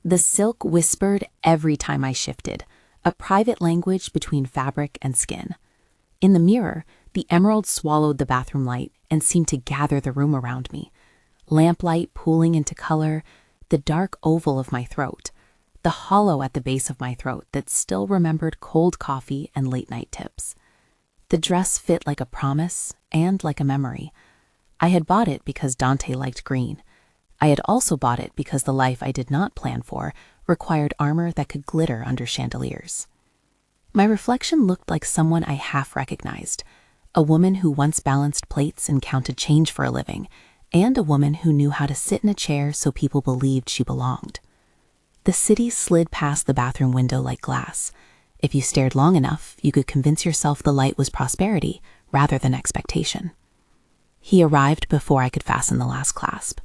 The silk whispered every time I shifted, a private language between fabric and skin. In the mirror, the emerald swallowed the bathroom light and seemed to gather the room around me. Lamplight pooling into color, the dark oval of my throat, the hollow at the base of my throat that still remembered cold coffee and late-night tips. The dress fit like a promise and like a memory. I had bought it because Dante liked green. I had also bought it because the life I did not plan for required armor that could glitter under chandeliers. My reflection looked like someone I half recognized, a woman who once balanced plates and counted change for a living, and a woman who knew how to sit in a chair so people believed she belonged. The city slid past the bathroom window like glass. If you stared long enough, you could convince yourself the light was prosperity rather than expectation. He arrived before I could fasten the last clasp.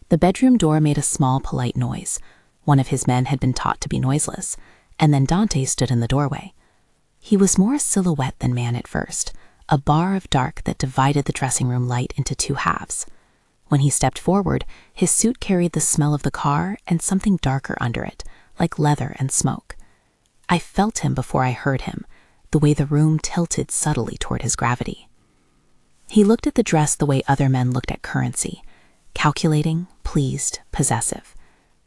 The bedroom door made a small, polite noise. One of his men had been taught to be noiseless, and then Dante stood in the doorway. He was more a silhouette than man at first, a bar of dark that divided the dressing room light into two halves. When he stepped forward, his suit carried the smell of the car and something darker under it, like leather and smoke. I felt him before I heard him, the way the room tilted subtly toward his gravity. He looked at the dress the way other men looked at currency, calculating, pleased, possessive.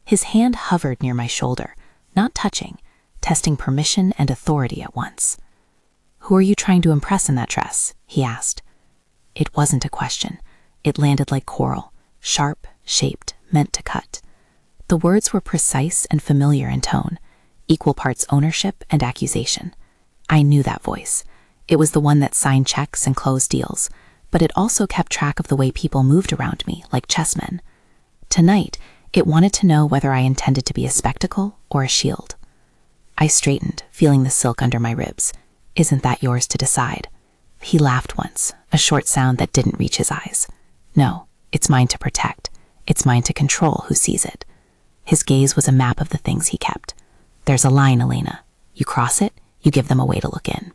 His hand hovered near my shoulder, not touching, testing permission and authority at once. "Who are you trying to impress in that dress?" he asked. It wasn't a question. It landed like coral, sharp, shaped, meant to cut. The words were precise and familiar in tone, equal parts ownership and accusation. I knew that voice. It was the one that signed checks and closed deals, but it also kept track of the way people moved around me, like chessmen. Tonight, it wanted to know whether I intended to be a spectacle or a shield. I straightened, feeling the silk under my ribs. "Isn't that yours to decide?" He laughed once, a short sound that didn't reach his eyes. "No, it's mine to protect. It's mine to control who sees it." His gaze was a map of the things he kept. "There's a line, Elena. You cross it, you give them a way to look in."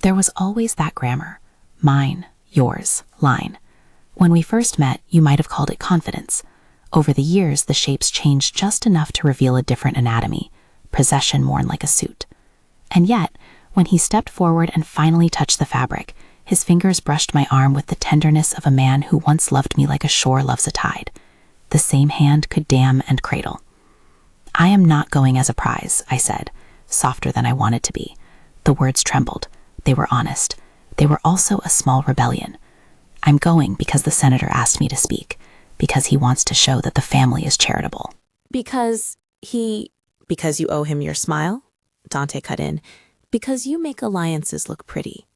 There was always that grammar. Mine, yours, line. When we first met, you might have called it confidence. Over the years, the shapes changed just enough to reveal a different anatomy, possession worn like a suit. And yet, when he stepped forward and finally touched the fabric, his fingers brushed my arm with the tenderness of a man who once loved me like a shore loves a tide. The same hand could dam and cradle. "I am not going as a prize," I said, softer than I wanted to be. The words trembled. They were honest. They were also a small rebellion. "I'm going because the senator asked me to speak, because he wants to show that the family is charitable." Because you owe him your smile?" Dante cut in. "Because you make alliances look pretty."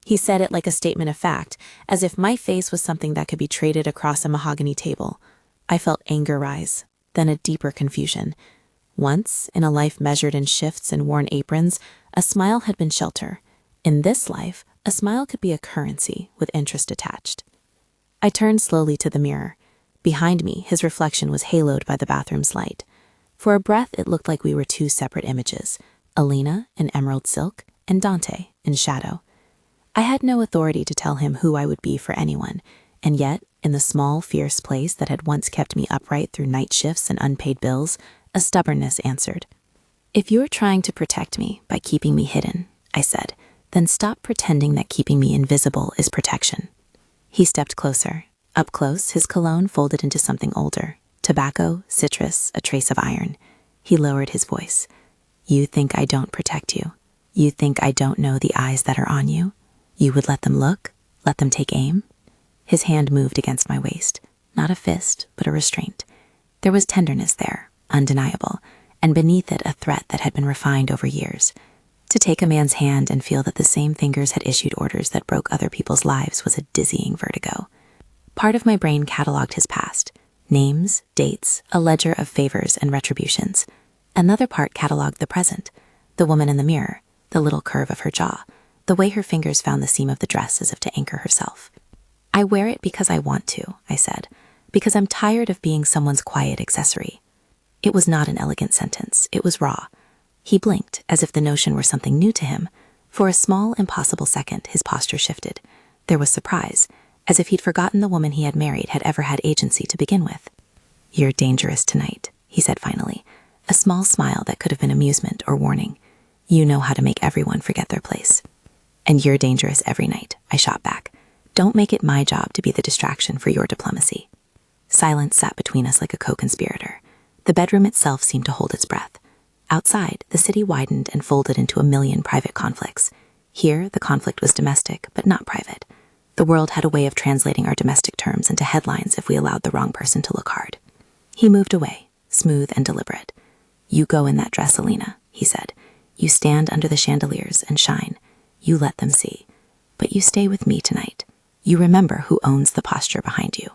He said it like a statement of fact, as if my face was something that could be traded across a mahogany table. I felt anger rise, then a deeper confusion. Once, in a life measured in shifts and worn aprons, a smile had been shelter. In this life, a smile could be a currency with interest attached. I turned slowly to the mirror. Behind me, his reflection was haloed by the bathroom's light. For a breath, it looked like we were two separate images, Elena in emerald silk and Dante in shadow. I had no authority to tell him who I would be for anyone, and yet, in the small, fierce place that had once kept me upright through night shifts and unpaid bills, a stubbornness answered. "If you're trying to protect me by keeping me hidden," I said, "then stop pretending that keeping me invisible is protection." He stepped closer. Up close, his cologne folded into something older. Tobacco, citrus, a trace of iron. He lowered his voice. "You think I don't protect you? You think I don't know the eyes that are on you? You would let them look? Let them take aim?" His hand moved against my waist. Not a fist, but a restraint. There was tenderness there, undeniable, and beneath it a threat that had been refined over years. To take a man's hand and feel that the same fingers had issued orders that broke other people's lives was a dizzying vertigo. Part of my brain cataloged his past. Names, dates, a ledger of favors and retributions. Another part cataloged the present. The woman in the mirror, the little curve of her jaw, the way her fingers found the seam of the dress as if to anchor herself. "I wear it because I want to," I said, "because I'm tired of being someone's quiet accessory." It was not an elegant sentence. It was raw. He blinked, as if the notion were something new to him. For a small, impossible second, his posture shifted. There was surprise, as if he'd forgotten the woman he had married had ever had agency to begin with. "You're dangerous tonight," he said finally, a small smile that could have been amusement or warning. You know how to make everyone forget their place. And you're dangerous every night, I shot back. Don't make it my job to be the distraction for your diplomacy. Silence sat between us like a co-conspirator. The bedroom itself seemed to hold its breath. Outside, the city widened and folded into a million private conflicts. Here, the conflict was domestic, but not private. The world had a way of translating our domestic terms into headlines if we allowed the wrong person to look hard. He moved away, smooth and deliberate. You go in that dress, Alina, he said. You stand under the chandeliers and shine. You let them see. But you stay with me tonight. You remember who owns the posture behind you.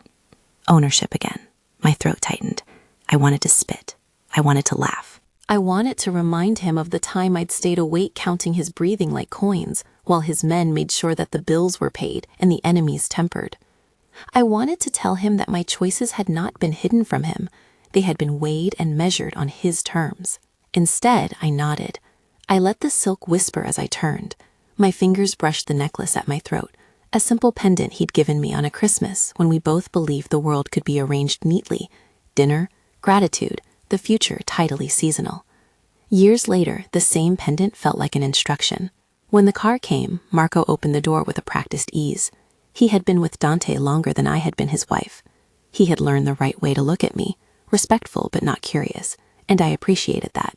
Ownership again. My throat tightened. I wanted to spit. I wanted to laugh. I wanted to remind him of the time I'd stayed awake counting his breathing like coins, while his men made sure that the bills were paid and the enemies tempered. I wanted to tell him that my choices had not been hidden from him. They had been weighed and measured on his terms. Instead, I nodded. I let the silk whisper as I turned. My fingers brushed the necklace at my throat, a simple pendant he'd given me on a Christmas when we both believed the world could be arranged neatly. Dinner, gratitude, the future tidily seasonal. Years later, the same pendant felt like an instruction. When the car came, Marco opened the door with a practiced ease. He had been with Dante longer than I had been his wife. He had learned the right way to look at me, respectful but not curious, and I appreciated that.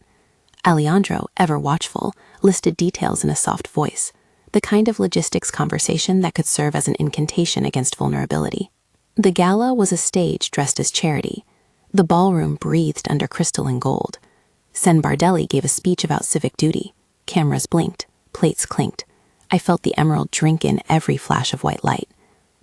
Alejandro, ever watchful, listed details in a soft voice, the kind of logistics conversation that could serve as an incantation against vulnerability. The gala was a stage dressed as charity. The ballroom breathed under crystal and gold. Sen Bardelli gave a speech about civic duty. Cameras blinked, plates clinked. I felt the emerald drink in every flash of white light.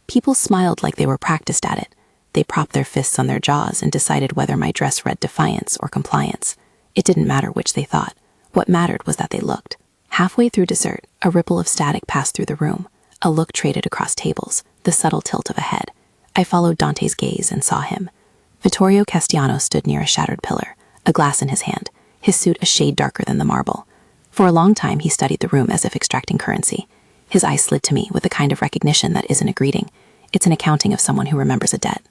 People smiled like they were practiced at it. They propped their fists on their jaws and decided whether my dress read defiance or compliance. It didn't matter which they thought. What mattered was that they looked. Halfway through dessert, a ripple of static passed through the room. A look traded across tables, the subtle tilt of a head. I followed Dante's gaze and saw him. Vittorio Castiano stood near a shattered pillar, a glass in his hand, his suit a shade darker than the marble. For a long time, he studied the room as if extracting currency. His eyes slid to me with the kind of recognition that isn't a greeting. It's an accounting of someone who remembers a debt.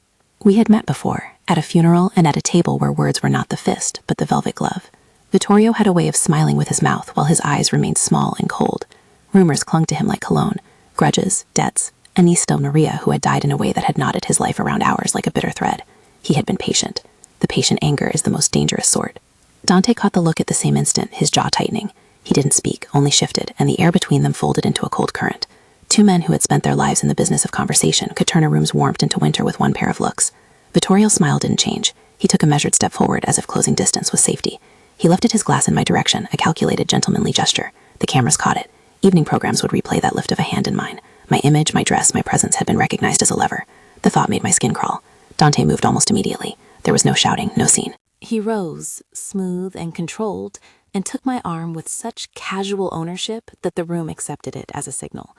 We had met before, at a funeral and at a table where words were not the fist, but the velvet glove. Vittorio had a way of smiling with his mouth while his eyes remained small and cold. Rumors clung to him like cologne, grudges, debts, a niece of Maria who had died in a way that had knotted his life around ours like a bitter thread. He had been patient. The patient anger is the most dangerous sort. Dante caught the look at the same instant, his jaw tightening. He didn't speak, only shifted, and the air between them folded into a cold current. Two men who had spent their lives in the business of conversation could turn a room's warmth into winter with one pair of looks. Vittorio's smile didn't change. He took a measured step forward as if closing distance was safety. He lifted his glass in my direction, a calculated, gentlemanly gesture. The cameras caught it. Evening programs would replay that lift of a hand in mine. My image, my dress, my presence had been recognized as a lever. The thought made my skin crawl. Dante moved almost immediately. There was no shouting, no scene. He rose, smooth and controlled, and took my arm with such casual ownership that the room accepted it as a signal.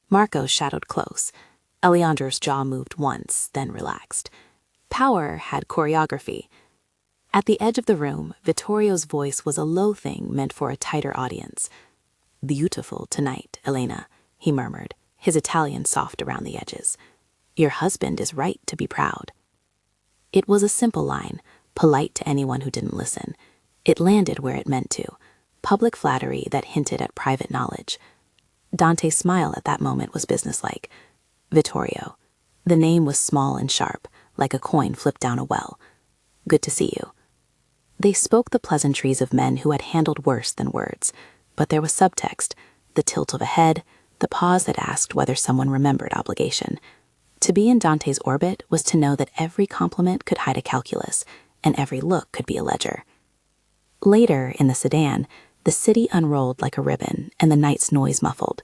Marco shadowed close. Alejandro's jaw moved once, then relaxed. Power had choreography. At the edge of the room, Vittorio's voice was a low thing meant for a tighter audience. "Beautiful tonight, Elena," he murmured, his Italian soft around the edges. "Your husband is right to be proud." It was a simple line, polite to anyone who didn't listen. It landed where it meant to, public flattery that hinted at private knowledge. Dante's smile at that moment was businesslike. Vittorio. The name was small and sharp, like a coin flipped down a well. "Good to see you." They spoke the pleasantries of men who had handled worse than words, but there was subtext, the tilt of a head, the pause that asked whether someone remembered obligation. To be in Dante's orbit was to know that every compliment could hide a calculus, and every look could be a ledger. Later, in the sedan, the city unrolled like a ribbon, and the night's noise muffled.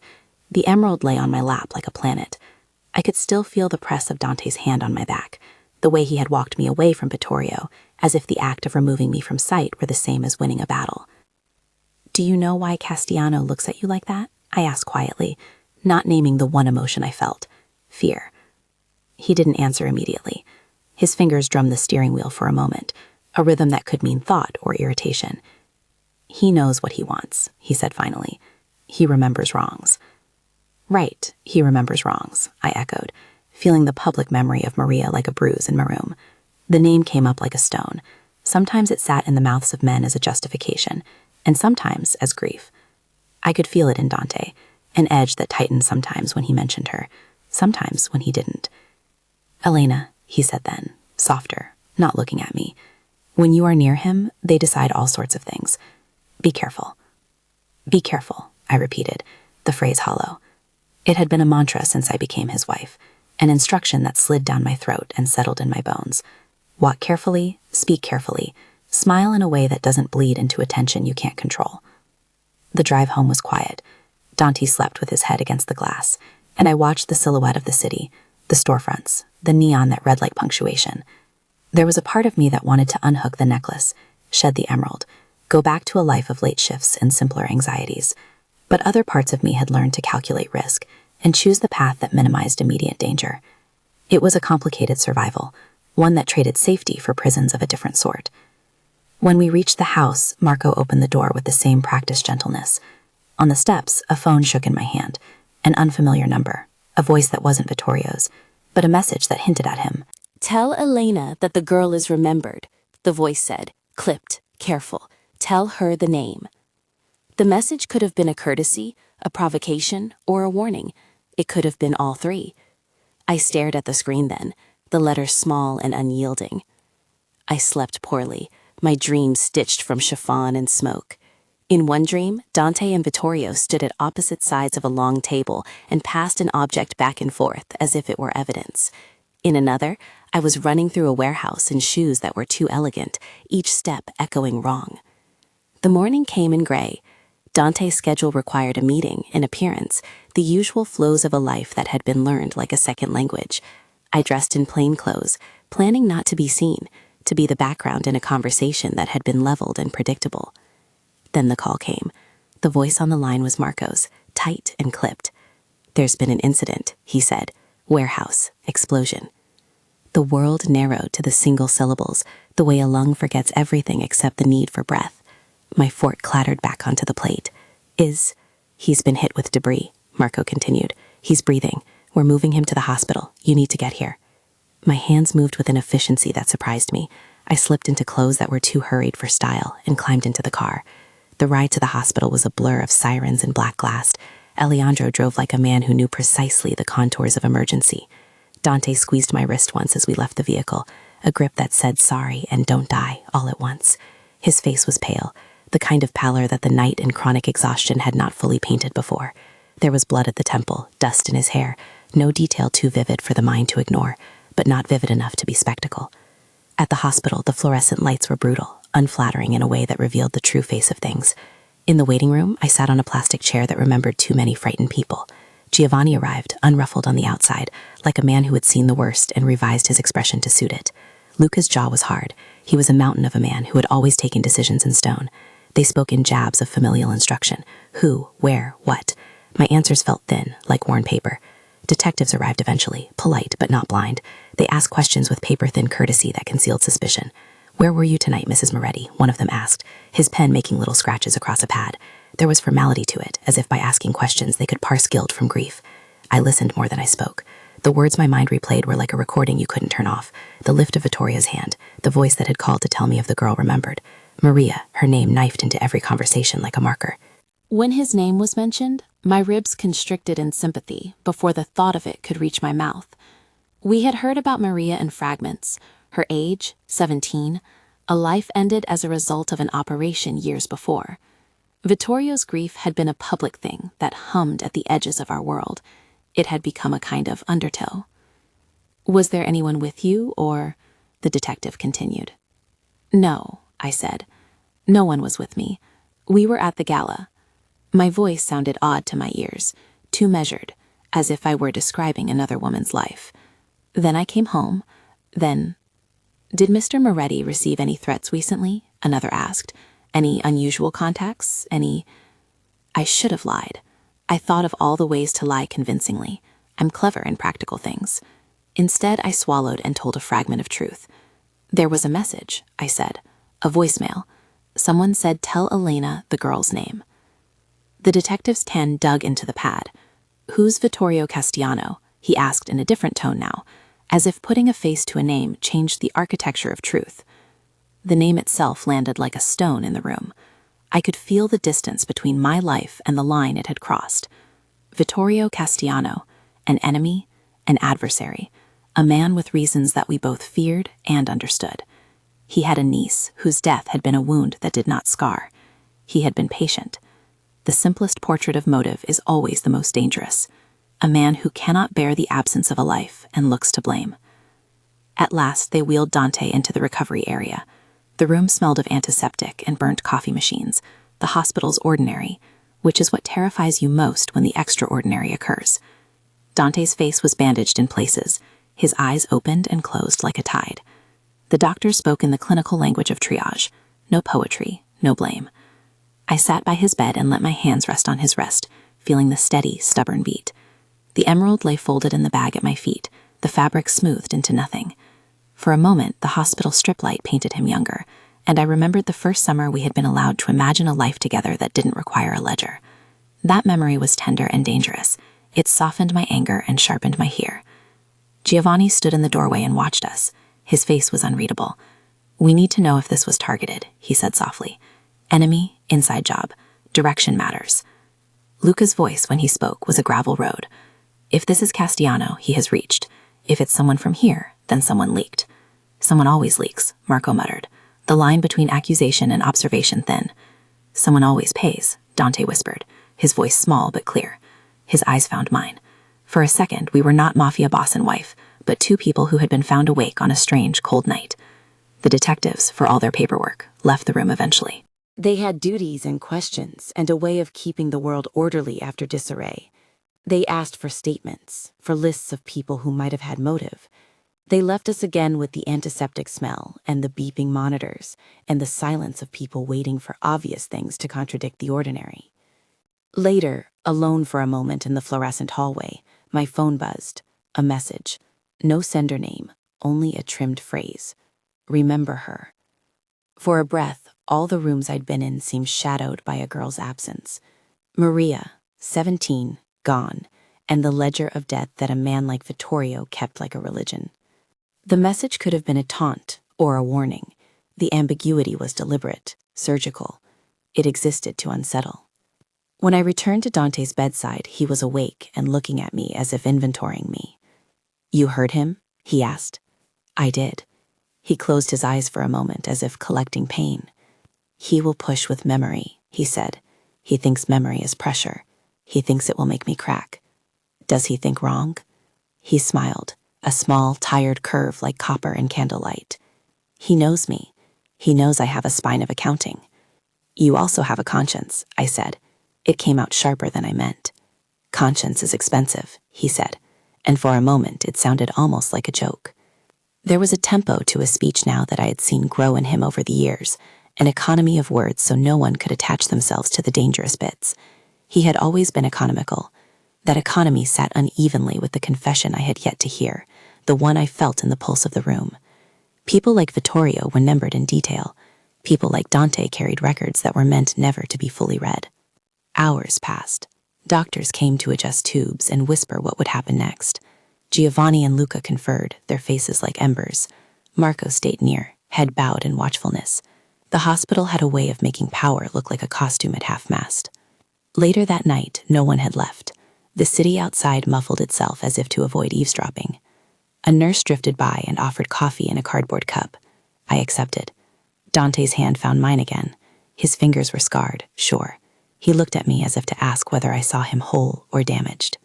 The emerald lay on my lap like a planet. I could still feel the press of Dante's hand on my back, the way he had walked me away from Vittorio, as if the act of removing me from sight were the same as winning a battle. "Do you know why Castiano looks at you like that?" I asked quietly, not naming the one emotion I felt, fear. He didn't answer immediately. His fingers drummed the steering wheel for a moment, a rhythm that could mean thought or irritation. "He knows what he wants," he said finally. "He remembers wrongs." "Right, he remembers wrongs," I echoed, feeling the public memory of Maria like a bruise in my room. The name came up like a stone. Sometimes it sat in the mouths of men as a justification, and sometimes as grief. I could feel it in Dante, an edge that tightened sometimes when he mentioned her, sometimes when he didn't. "Elena," he said then, softer, not looking at me. "When you are near him, they decide all sorts of things. Be careful." "Be careful," I repeated, the phrase hollow. It had been a mantra since I became his wife, an instruction that slid down my throat and settled in my bones. Walk carefully, speak carefully, smile in a way that doesn't bleed into a tension you can't control. The drive home was quiet. Dante slept with his head against the glass, and I watched the silhouette of the city, the storefronts, the neon that read like punctuation. There was a part of me that wanted to unhook the necklace, shed the emerald, go back to a life of late shifts and simpler anxieties. But other parts of me had learned to calculate risk and choose the path that minimized immediate danger. It was a complicated survival, one that traded safety for prisons of a different sort. When we reached the house, Marco opened the door with the same practiced gentleness. On the steps, a phone shook in my hand, an unfamiliar number, a voice that wasn't Vittorio's, but a message that hinted at him. "Tell Elena that the girl is remembered," the voice said, clipped, careful. "Tell her the name." The message could have been a courtesy, a provocation, or a warning. It could have been all three. I stared at the screen then, the letters small and unyielding. I slept poorly, my dreams stitched from chiffon and smoke. In one dream, Dante and Vittorio stood at opposite sides of a long table and passed an object back and forth as if it were evidence. In another, I was running through a warehouse in shoes that were too elegant, each step echoing wrong. The morning came in gray. Dante's schedule required a meeting, an appearance, the usual flows of a life that had been learned like a second language. I dressed in plain clothes, planning not to be seen, to be the background in a conversation that had been leveled and predictable. Then the call came. The voice on the line was Marco's, tight and clipped. "There's been an incident," he said. "Warehouse, explosion." The world narrowed to the single syllables, the way a lung forgets everything except the need for breath. My fork clattered back onto the plate. He's been hit with debris," Marco continued. "He's breathing. We're moving him to the hospital. You need to get here." My hands moved with an efficiency that surprised me. I slipped into clothes that were too hurried for style and climbed into the car. The ride to the hospital was a blur of sirens and black glass. Alejandro drove like a man who knew precisely the contours of emergency. Dante squeezed my wrist once as we left the vehicle, a grip that said sorry and don't die all at once. His face was pale, the kind of pallor that the night and chronic exhaustion had not fully painted before. There was blood at the temple, dust in his hair, no detail too vivid for the mind to ignore, but not vivid enough to be spectacle. At the hospital, the fluorescent lights were brutal, unflattering in a way that revealed the true face of things. In the waiting room, I sat on a plastic chair that remembered too many frightened people. Giovanni arrived, unruffled on the outside, like a man who had seen the worst and revised his expression to suit it. Luca's jaw was hard. He was a mountain of a man who had always taken decisions in stone. They spoke in jabs of familial instruction. Who, where, what. My answers felt thin, like worn paper. Detectives arrived eventually, polite but not blind. They asked questions with paper-thin courtesy that concealed suspicion. "Where were you tonight, Mrs. Moretti?" one of them asked, his pen making little scratches across a pad. There was formality to it, as if by asking questions they could parse guilt from grief. I listened more than I spoke. The words my mind replayed were like a recording you couldn't turn off. The lift of Vittoria's hand, the voice that had called to tell me of the girl remembered. Maria, her name knifed into every conversation like a marker. When his name was mentioned, my ribs constricted in sympathy before the thought of it could reach my mouth. We had heard about Maria in fragments. Her age, 17, a life ended as a result of an operation years before. Vittorio's grief had been a public thing that hummed at the edges of our world. It had become a kind of undertow. "Was there anyone with you, or?" the detective continued. "No," I said. "No one was with me. We were at the gala." My voice sounded odd to my ears, too measured, as if I were describing another woman's life. Then I came home. Then, "Did Mr. Moretti receive any threats recently?" another asked. "Any unusual contacts? Any—" I should have lied. I thought of all the ways to lie convincingly. I'm clever in practical things. Instead, I swallowed and told a fragment of truth. "There was a message," I said. "A voicemail. Someone said tell Elena the girl's name." The detective's pen dug into the pad. "Who's Vittorio Castiano?" he asked in a different tone now, as if putting a face to a name changed the architecture of truth. The name itself landed like a stone in the room. I could feel the distance between my life and the line it had crossed. Vittorio Castellano, an enemy, an adversary, a man with reasons that we both feared and understood. He had a niece whose death had been a wound that did not scar. He had been patient. The simplest portrait of motive is always the most dangerous. A man who cannot bear the absence of a life and looks to blame. At last, they wheeled Dante into the recovery area. The room smelled of antiseptic and burnt coffee machines, the hospital's ordinary, which is what terrifies you most when the extraordinary occurs. Dante's face was bandaged in places, his eyes opened and closed like a tide. The doctor spoke in the clinical language of triage. No poetry, no blame. I sat by his bed and let my hands rest on his wrist, feeling the steady, stubborn beat. The emerald lay folded in the bag at my feet, the fabric smoothed into nothing. For a moment, the hospital strip light painted him younger, and I remembered the first summer we had been allowed to imagine a life together that didn't require a ledger. That memory was tender and dangerous. It softened my anger and sharpened my fear. Giovanni stood in the doorway and watched us. His face was unreadable. "We need to know if this was targeted," he said softly. "Enemy, inside job. Direction matters." Luca's voice, when he spoke, was a gravel road. "If this is Castellano, he has reached. If it's someone from here, then someone leaked." "Someone always leaks," Marco muttered, the line between accusation and observation thin. "Someone always pays," Dante whispered, his voice small but clear. His eyes found mine. For a second, we were not Mafia boss and wife, but two people who had been found awake on a strange, cold night. The detectives, for all their paperwork, left the room eventually. They had duties and questions and a way of keeping the world orderly after disarray. They asked for statements, for lists of people who might have had motive. They left us again with the antiseptic smell and the beeping monitors and the silence of people waiting for obvious things to contradict the ordinary. Later, alone for a moment in the fluorescent hallway, my phone buzzed. A message. No sender name, only a trimmed phrase. "Remember her." For a breath, all the rooms I'd been in seemed shadowed by a girl's absence. Maria, 17, gone, and the ledger of death that a man like Vittorio kept like a religion. The message could have been a taunt or a warning. The ambiguity was deliberate, surgical. It existed to unsettle. When I returned to Dante's bedside, he was awake and looking at me as if inventorying me. "You heard him?" he asked. I did. He closed his eyes for a moment as if collecting pain. "He will push with memory," he said. "He thinks memory is pressure. He thinks it will make me crack." "Does he think wrong?" He smiled, a small, tired curve like copper in candlelight. "He knows me. He knows I have a spine of accounting." "You also have a conscience," I said. It came out sharper than I meant. "Conscience is expensive," he said, and for a moment it sounded almost like a joke. There was a tempo to his speech now that I had seen grow in him over the years, an economy of words so no one could attach themselves to the dangerous bits. He had always been economical. That economy sat unevenly with the confession I had yet to hear, the one I felt in the pulse of the room. People like Vittorio were numbered in detail. People like Dante carried records that were meant never to be fully read. Hours passed. Doctors came to adjust tubes and whisper what would happen next. Giovanni and Luca conferred, their faces like embers. Marco stayed near, head bowed in watchfulness. The hospital had a way of making power look like a costume at half-mast. Later that night, no one had left. The city outside muffled itself as if to avoid eavesdropping. A nurse drifted by and offered coffee in a cardboard cup. I accepted. Dante's hand found mine again. His fingers were scarred, sure. He looked at me as if to ask whether I saw him whole or damaged.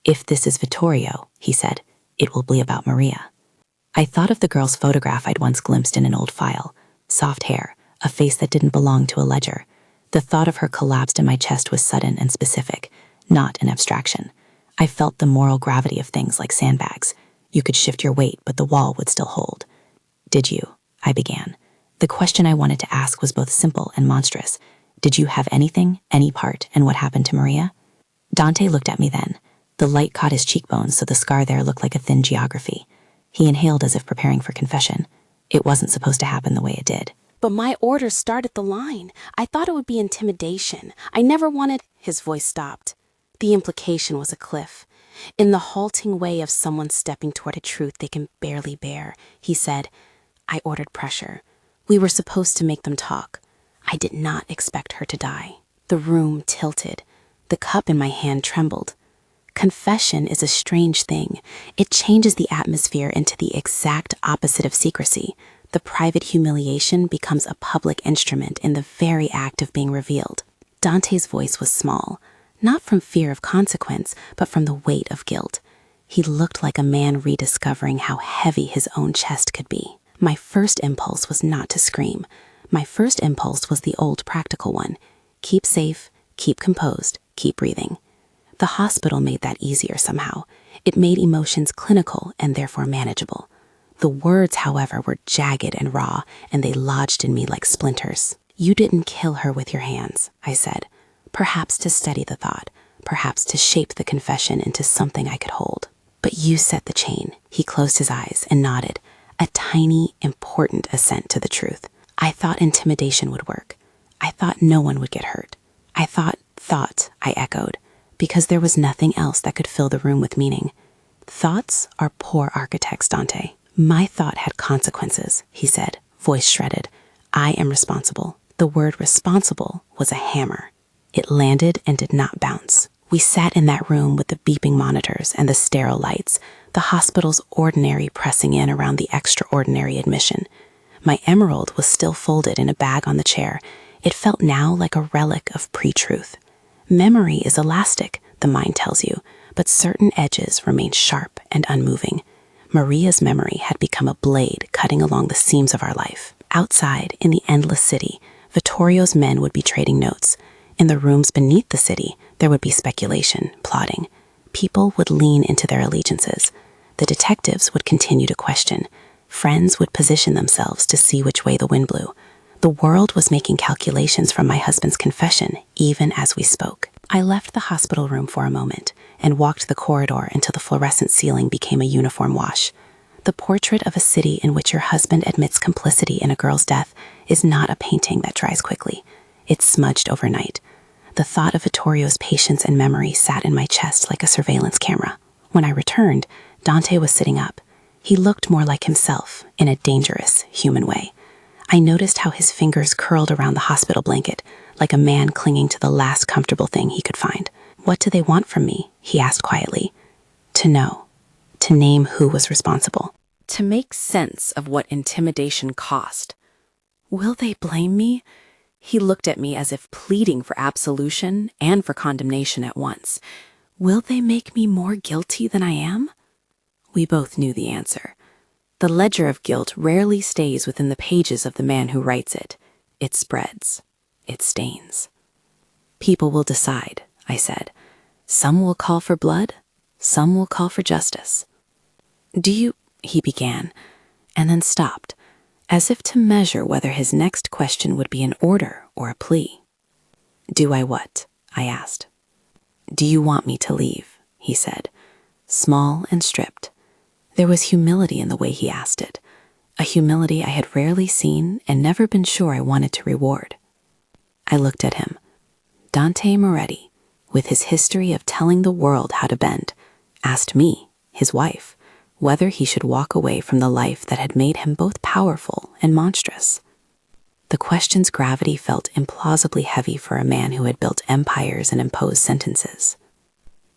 "If this is Vittorio," he said, "it will be about Maria." I thought of the girl's photograph I'd once glimpsed in an old file. Soft hair, a face that didn't belong to a ledger. The thought of her collapsed in my chest was sudden and specific, not an abstraction. I felt the moral gravity of things like sandbags. You could shift your weight, but the wall would still hold. "Did you?" I began. The question I wanted to ask was both simple and monstrous. "Did you have anything, any part, in what happened to Maria?" Dante looked at me then. The light caught his cheekbones, so the scar there looked like a thin geography. He inhaled as if preparing for confession. It wasn't supposed to happen the way it did. "But my orders started the line. I thought it would be intimidation. I never wanted—" His voice stopped. The implication was a cliff. In the halting way of someone stepping toward a truth they can barely bear, he said, "I ordered pressure. We were supposed to make them talk. I did not expect her to die. The room tilted. The cup in my hand trembled. Confession is a strange thing. It changes the atmosphere into the exact opposite of secrecy. The private humiliation becomes a public instrument in the very act of being revealed. Dante's voice was small, not from fear of consequence, but from the weight of guilt. He looked like a man rediscovering how heavy his own chest could be. My first impulse was not to scream. My first impulse was the old practical one. Keep safe, keep composed, keep breathing. The hospital made that easier somehow. It made emotions clinical and therefore manageable. The words, however, were jagged and raw, and they lodged in me like splinters. You didn't kill her with your hands, I said, perhaps to steady the thought, perhaps to shape the confession into something I could hold. But you set the chain. He closed his eyes and nodded, a tiny, important assent to the truth. I thought intimidation would work. I thought no one would get hurt. I thought, I echoed, because there was nothing else that could fill the room with meaning. Thoughts are poor architects, Dante. My thought had consequences, he said, voice shredded. I am responsible. The word responsible was a hammer. It landed and did not bounce. We sat in that room with the beeping monitors and the sterile lights, the hospital's ordinary pressing in around the extraordinary admission. My emerald was still folded in a bag on the chair. It felt now like a relic of pre-truth. Memory is elastic, the mind tells you, but certain edges remain sharp and unmoving. Maria's memory had become a blade cutting along the seams of our life. Outside, in the endless city, Vittorio's men would be trading notes. In the rooms beneath the city, there would be speculation, plotting. People would lean into their allegiances. The detectives would continue to question. Friends would position themselves to see which way the wind blew. The world was making calculations from my husband's confession, even as we spoke. I left the hospital room for a moment and walked the corridor until the fluorescent ceiling became a uniform wash. The portrait of a city in which your husband admits complicity in a girl's death is not a painting that dries quickly. It's smudged overnight. The thought of Vittorio's patience and memory sat in my chest like a surveillance camera. When I returned, Dante was sitting up. He looked more like himself, in a dangerous, human way. I noticed how his fingers curled around the hospital blanket, like a man clinging to the last comfortable thing he could find. What do they want from me? He asked quietly. To know. To name who was responsible. To make sense of what intimidation cost. Will they blame me? He looked at me as if pleading for absolution and for condemnation at once. Will they make me more guilty than I am? We both knew the answer. The ledger of guilt rarely stays within the pages of the man who writes it. It spreads. It stains. People will decide, I said. Some will call for blood. Some will call for justice. He began, and then stopped, as if to measure whether his next question would be an order or a plea. Do I what? I asked. Do you want me to leave? He said, small and stripped. There was humility in the way he asked it, a humility I had rarely seen and never been sure I wanted to reward. I looked at him. Dante Moretti, with his history of telling the world how to bend, asked me, his wife, whether he should walk away from the life that had made him both powerful and monstrous. The question's gravity felt implausibly heavy for a man who had built empires and imposed sentences.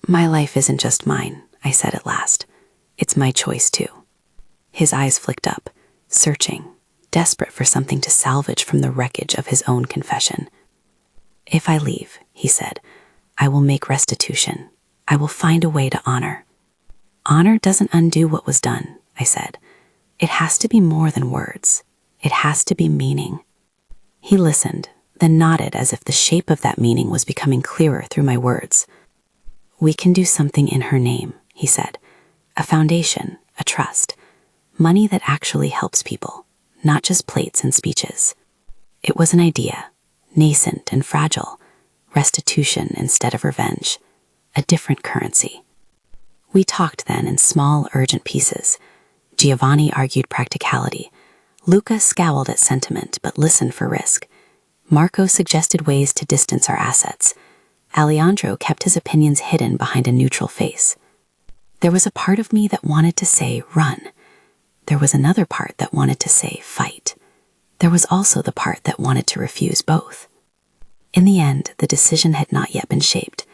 My life isn't just mine, I said at last. It's my choice too. His eyes flicked up, searching, desperate for something to salvage from the wreckage of his own confession. If I leave, he said, I will make restitution. I will find a way to honor. Honor doesn't undo what was done, I said. It has to be more than words. It has to be meaning. He listened, then nodded as if the shape of that meaning was becoming clearer through my words. We can do something in her name, he said. A foundation, a trust, money that actually helps people, not just plates and speeches. It was an idea, nascent and fragile, restitution instead of revenge, a different currency. We talked then in small, urgent pieces. Giovanni argued practicality. Luca scowled at sentiment but listened for risk. Marco suggested ways to distance our assets. Alejandro kept his opinions hidden behind a neutral face. There was a part of me that wanted to say, run. There was another part that wanted to say, fight. there was also the part that wanted to refuse both. In the end, the decision had not yet been shaped,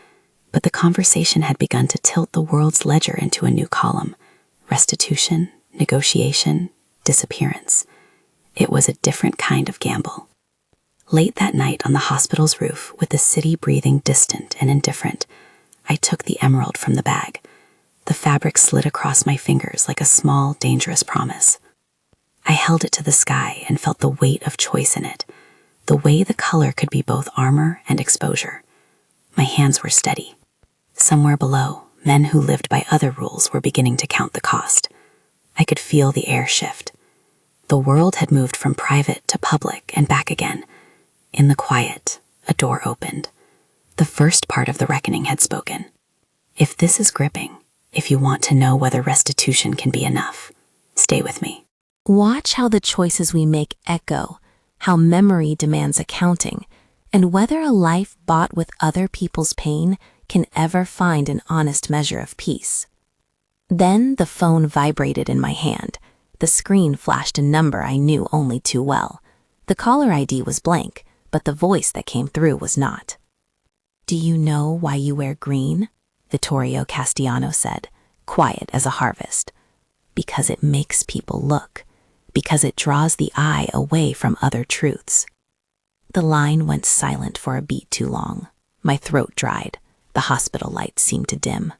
but the conversation had begun to tilt the world's ledger into a new column: restitution, negotiation, disappearance. It was a different kind of gamble. Late that night on the hospital's roof, with the city breathing distant and indifferent, I took the emerald from the bag. The fabric slid across my fingers like a small, dangerous promise. I held it to the sky and felt the weight of choice in it, the way the color could be both armor and exposure. My hands were steady. Somewhere below, men who lived by other rules were beginning to count the cost. I could feel the air shift. The world had moved from private to public and back again. In the quiet, a door opened. The first part of the reckoning had spoken. If this is gripping, if you want to know whether restitution can be enough, stay with me. Watch how the choices we make echo, how memory demands accounting, and whether a life bought with other people's pain can ever find an honest measure of peace. Then the phone vibrated in my hand. The screen flashed a number I knew only too well. The caller ID was blank, but the voice that came through was not. "Do you know why you wear green?" Vittorio Castiano said, quiet as a harvest. "Because it makes people look. Because it draws the eye away from other truths." The line went silent for a beat too long. My throat dried. The hospital lights seemed to dim.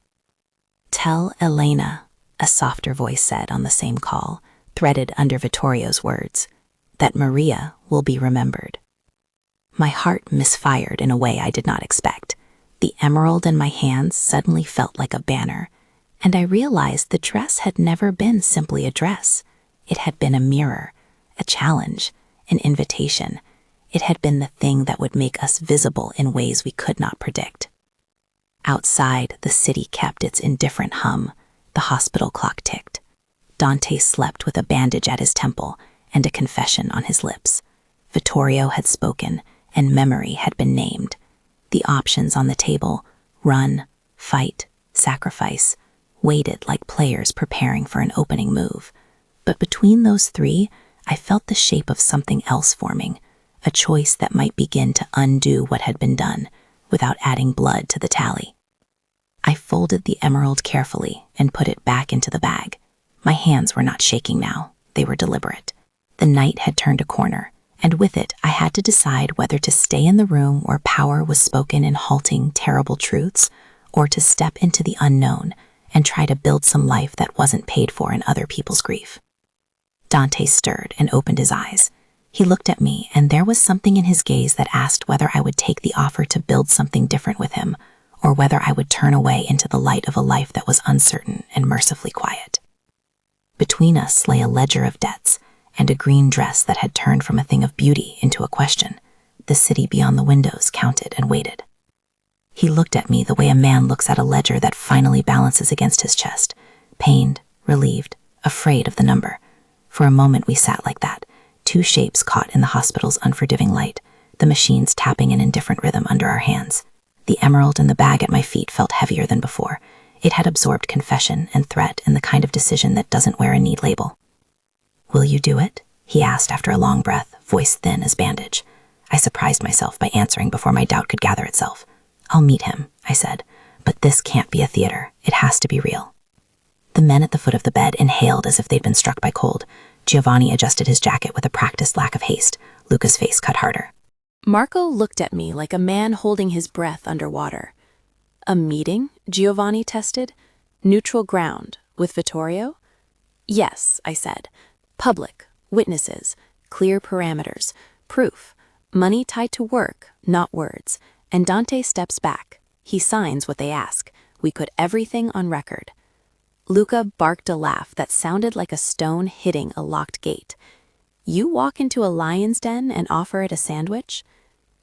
"Tell Elena," a softer voice said on the same call, threaded under Vittorio's words, "that Maria will be remembered." My heart misfired in a way I did not expect. The emerald in my hands suddenly felt like a banner, and I realized the dress had never been simply a dress. It had been a mirror, a challenge, an invitation. It had been the thing that would make us visible in ways we could not predict. Outside, the city kept its indifferent hum. The hospital clock ticked. Dante slept with a bandage at his temple and a confession on his lips. Vittorio had spoken, and memory had been named. The options on the table, run, fight, sacrifice, waited like players preparing for an opening move. But between those three, I felt the shape of something else forming, a choice that might begin to undo what had been done without adding blood to the tally. I folded the emerald carefully and put it back into the bag. My hands were not shaking now. They were deliberate. The night had turned a corner, and with it I had to decide whether to stay in the room where power was spoken in halting, terrible truths, or to step into the unknown and try to build some life that wasn't paid for in other people's grief. Dante stirred and opened his eyes. He looked at me, and there was something in his gaze that asked whether I would take the offer to build something different with him, or whether I would turn away into the light of a life that was uncertain and mercifully quiet. Between us lay a ledger of debts, and a green dress that had turned from a thing of beauty into a question. The city beyond the windows counted and waited. He looked at me the way a man looks at a ledger that finally balances against his chest, pained, relieved, afraid of the number. For a moment we sat like that, two shapes caught in the hospital's unforgiving light, the machines tapping an indifferent rhythm under our hands. The emerald in the bag at my feet felt heavier than before. It had absorbed confession and threat and the kind of decision that doesn't wear a neat label. "Will you do it?" he asked after a long breath, voice thin as bandage. I surprised myself by answering before my doubt could gather itself. "I'll meet him," I said, "but this can't be a theater. It has to be real." The men at the foot of the bed inhaled as if they'd been struck by cold. Giovanni adjusted his jacket with a practiced lack of haste. Luca's face cut harder. Marco looked at me like a man holding his breath underwater. "A meeting?" Giovanni tested. "Neutral ground, with Vittorio?" "Yes," I said. "Public, witnesses, clear parameters, proof, money tied to work, not words." And Dante steps back. He signs what they ask. We put everything on record. Luca barked a laugh that sounded like a stone hitting a locked gate. "You walk into a lion's den and offer it a sandwich?"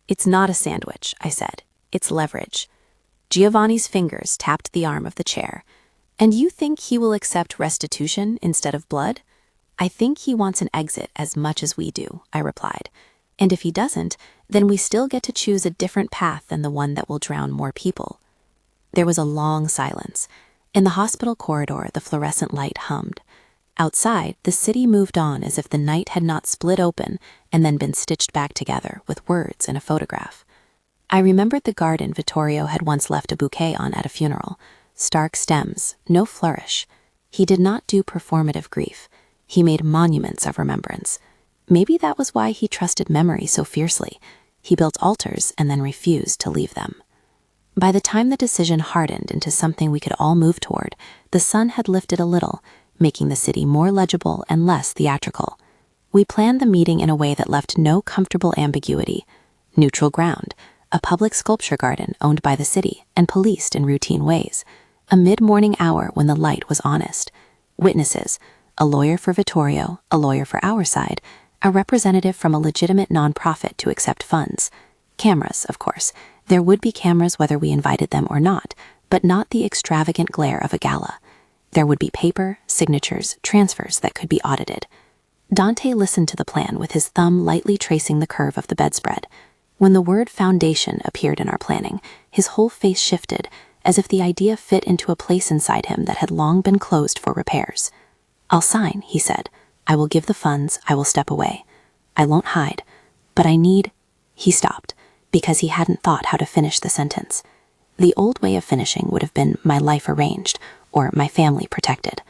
"It's not a sandwich," I said. "It's leverage." Giovanni's fingers tapped the arm of the chair. "And you think he will accept restitution instead of blood?" "I think he wants an exit as much as we do," I replied. "And if he doesn't, then we still get to choose a different path than the one that will drown more people." There was a long silence. In the hospital corridor, the fluorescent light hummed. Outside, the city moved on as if the night had not split open and then been stitched back together with words and a photograph. I remembered the garden Vittorio had once left a bouquet on at a funeral. Stark stems, no flourish. He did not do performative grief. He made monuments of remembrance. Maybe that was why he trusted memory so fiercely. He built altars and then refused to leave them. By the time the decision hardened into something we could all move toward, the sun had lifted a little, making the city more legible and less theatrical. We planned the meeting in a way that left no comfortable ambiguity. Neutral ground, a public sculpture garden owned by the city and policed in routine ways, a mid-morning hour when the light was honest. Witnesses, a lawyer for Vittorio, a lawyer for our side, a representative from a legitimate nonprofit to accept funds. Cameras, of course. There would be cameras whether we invited them or not, but not the extravagant glare of a gala. There would be paper, signatures, transfers that could be audited. Dante listened to the plan with his thumb lightly tracing the curve of the bedspread. When the word foundation appeared in our planning, his whole face shifted, as if the idea fit into a place inside him that had long been closed for repairs. "I'll sign," he said. "I will give the funds, I will step away. I won't hide, but I need—" He stopped, because he hadn't thought how to finish the sentence. The old way of finishing would have been "my life arranged," or "my family protected."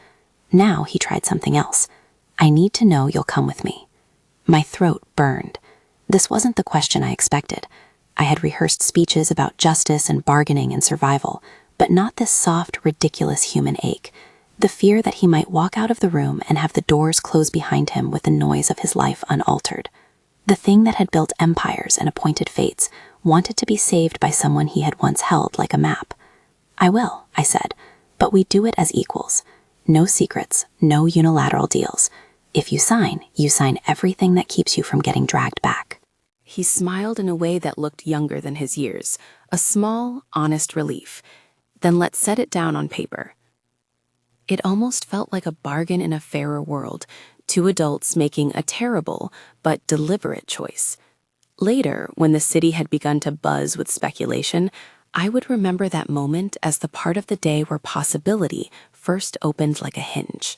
Now he tried something else. "I need to know you'll come with me." My throat burned. This wasn't the question I expected. I had rehearsed speeches about justice and bargaining and survival, but not this soft, ridiculous human ache. The fear that he might walk out of the room and have the doors close behind him with the noise of his life unaltered. The thing that had built empires and appointed fates wanted to be saved by someone he had once held like a map. "I will," I said, "but we do it as equals. No secrets, no unilateral deals. If you sign everything that keeps you from getting dragged back." He smiled in a way that looked younger than his years, a small, honest relief. "Then let's set it down on paper." It almost felt like a bargain in a fairer world, two adults making a terrible but deliberate choice. Later, when the city had begun to buzz with speculation, I would remember that moment as the part of the day where possibility first opened like a hinge.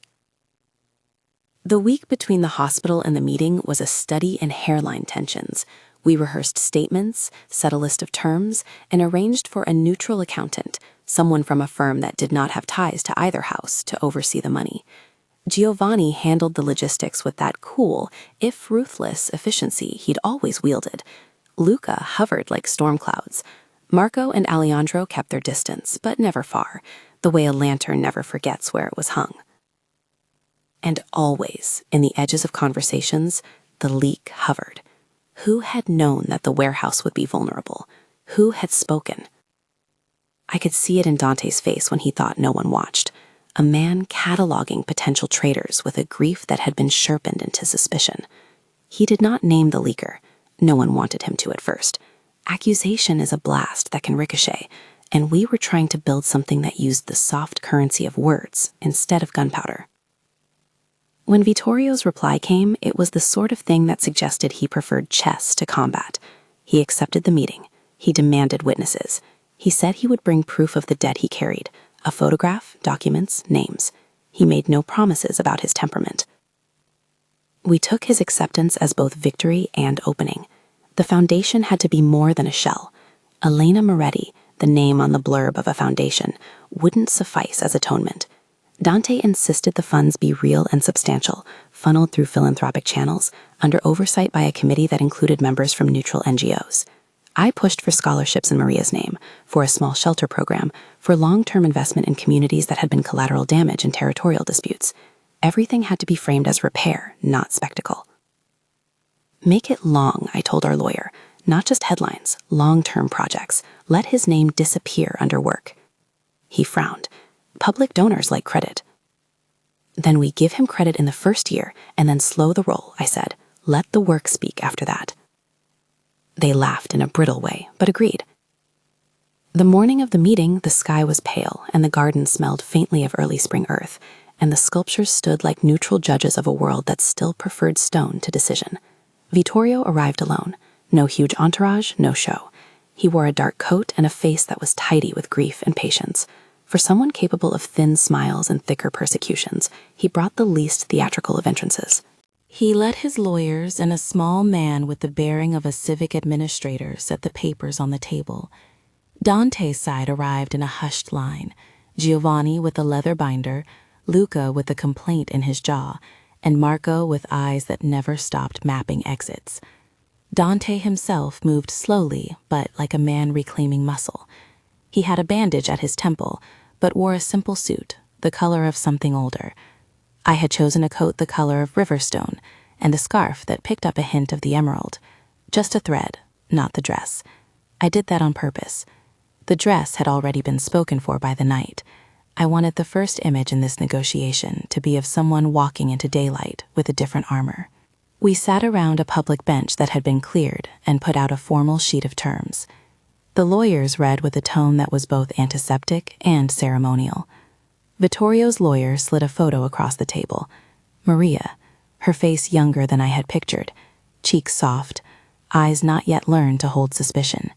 The week between the hospital and the meeting was a study in hairline tensions. We rehearsed statements, set a list of terms, and arranged for a neutral accountant, someone from a firm that did not have ties to either house, to oversee the money. Giovanni handled the logistics with that cool, if ruthless, efficiency he'd always wielded. Luca hovered like storm clouds. Marco and Alejandro kept their distance, but never far, the way a lantern never forgets where it was hung. And always, in the edges of conversations, the leak hovered. Who had known that the warehouse would be vulnerable? Who had spoken? I could see it in Dante's face when he thought no one watched. A man cataloging potential traitors with a grief that had been sharpened into suspicion. He did not name the leaker. No one wanted him to at first. Accusation is a blast that can ricochet, and we were trying to build something that used the soft currency of words instead of gunpowder. When Vittorio's reply came, it was the sort of thing that suggested he preferred chess to combat. He accepted the meeting. He demanded witnesses. He said he would bring proof of the debt he carried, a photograph, documents, names. He made no promises about his temperament. We took his acceptance as both victory and opening. The foundation had to be more than a shell. Elena Moretti, the name on the blurb of a foundation, wouldn't suffice as atonement. Dante insisted the funds be real and substantial, funneled through philanthropic channels, under oversight by a committee that included members from neutral NGOs. I pushed for scholarships in Maria's name, for a small shelter program, for long-term investment in communities that had been collateral damage in territorial disputes. Everything had to be framed as repair, not spectacle. "Make it long," I told our lawyer. "Not just headlines, long-term projects. Let his name disappear under work." He frowned. "Public donors like credit." "Then we give him credit in the first year and then slow the roll," I said. "Let the work speak after that." They laughed in a brittle way, but agreed. The morning of the meeting, the sky was pale and the garden smelled faintly of early spring earth, and the sculptures stood like neutral judges of a world that still preferred stone to decision. Vittorio arrived alone. No huge entourage, no show. He wore a dark coat and a face that was tidy with grief and patience. For someone capable of thin smiles and thicker persecutions, he brought the least theatrical of entrances. He led his lawyers, and a small man with the bearing of a civic administrator set the papers on the table. Dante's side arrived in a hushed line, Giovanni with a leather binder, Luca with a complaint in his jaw, and Marco with eyes that never stopped mapping exits. Dante himself moved slowly, but like a man reclaiming muscle. He had a bandage at his temple, but wore a simple suit, the color of something older. I had chosen a coat the color of riverstone, and a scarf that picked up a hint of the emerald. Just a thread, not the dress. I did that on purpose. The dress had already been spoken for by the night. I wanted the first image in this negotiation to be of someone walking into daylight with a different armor. We sat around a public bench that had been cleared and put out a formal sheet of terms. The lawyers read with a tone that was both antiseptic and ceremonial. Vittorio's lawyer slid a photo across the table. Maria, her face younger than I had pictured, cheeks soft, eyes not yet learned to hold suspicion.